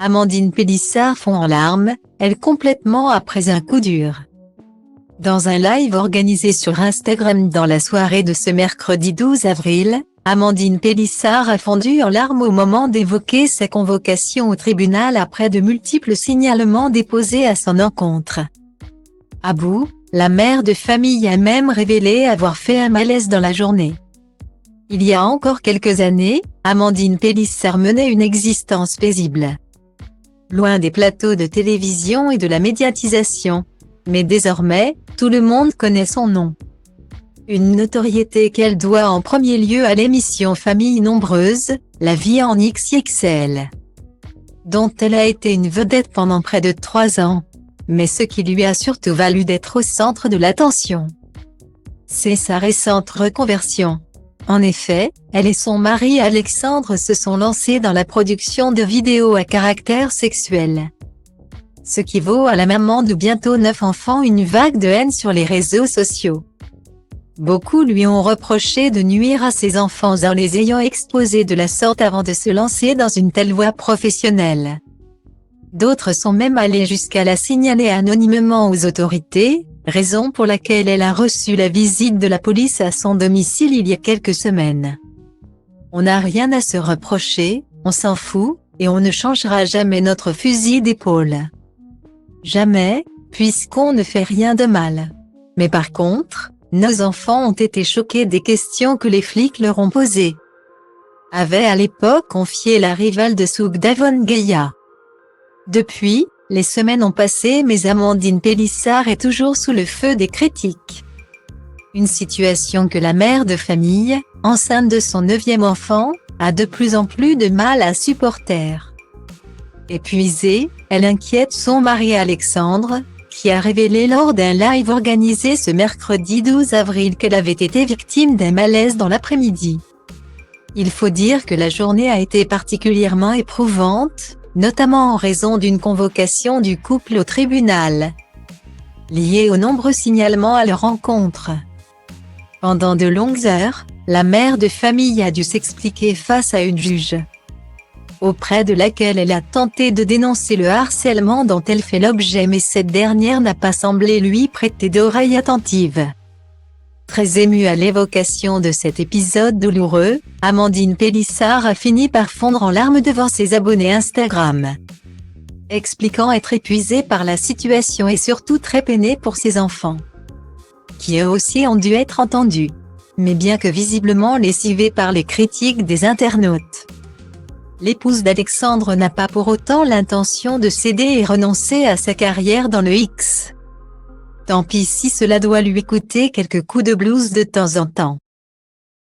Amandine Pélissard fond en larmes, elle complètement après un coup dur. Dans un live organisé sur Instagram dans la soirée de ce mercredi 12 avril, Amandine Pélissard a fondu en larmes au moment d'évoquer sa convocation au tribunal après de multiples signalements déposés à son encontre. À bout, la mère de famille a même révélé avoir fait un malaise dans la journée. Il y a encore quelques années, Amandine Pélissard menait une existence paisible. Loin des plateaux de télévision et de la médiatisation. Mais désormais, tout le monde connaît son nom. Une notoriété qu'elle doit en premier lieu à l'émission Famille nombreuse, La vie en XXL, dont elle a été une vedette pendant près de 3 ans. Mais ce qui lui a surtout valu d'être au centre de l'attention, c'est sa récente reconversion. En effet, elle et son mari Alexandre se sont lancés dans la production de vidéos à caractère sexuel. Ce qui vaut à la maman de bientôt 9 enfants une vague de haine sur les réseaux sociaux. Beaucoup lui ont reproché de nuire à ses enfants en les ayant exposés de la sorte avant de se lancer dans une telle voie professionnelle. D'autres sont même allés jusqu'à la signaler anonymement aux autorités, raison pour laquelle elle a reçu la visite de la police à son domicile il y a quelques semaines. On n'a rien à se reprocher, on s'en fout, et on ne changera jamais notre fusil d'épaule. Jamais, puisqu'on ne fait rien de mal. Mais par contre, nos enfants ont été choqués des questions que les flics leur ont posées, avait à l'époque confié la rivale de Souk Davon Gaïa. Depuis, les semaines ont passé mais Amandine Pélissard est toujours sous le feu des critiques. Une situation que la mère de famille, enceinte de son 9e enfant, a de plus en plus de mal à supporter. Épuisée, elle inquiète son mari Alexandre, qui a révélé lors d'un live organisé ce mercredi 12 avril qu'elle avait été victime d'un malaise dans l'après-midi. Il faut dire que la journée a été particulièrement éprouvante, notamment en raison d'une convocation du couple au tribunal, liée aux nombreux signalements à leur rencontre. Pendant de longues heures, la mère de famille a dû s'expliquer face à une juge, auprès de laquelle elle a tenté de dénoncer le harcèlement dont elle fait l'objet mais cette dernière n'a pas semblé lui prêter d'oreille attentive. Très émue à l'évocation de cet épisode douloureux, Amandine Pélissard a fini par fondre en larmes devant ses abonnés Instagram, expliquant être épuisée par la situation et surtout très peinée pour ses enfants, qui eux aussi ont dû être entendus, mais bien que visiblement lessivés par les critiques des internautes. L'épouse d'Alexandre n'a pas pour autant l'intention de céder et renoncer à sa carrière dans le X. Tant pis si cela doit lui coûter quelques coups de blues de temps en temps.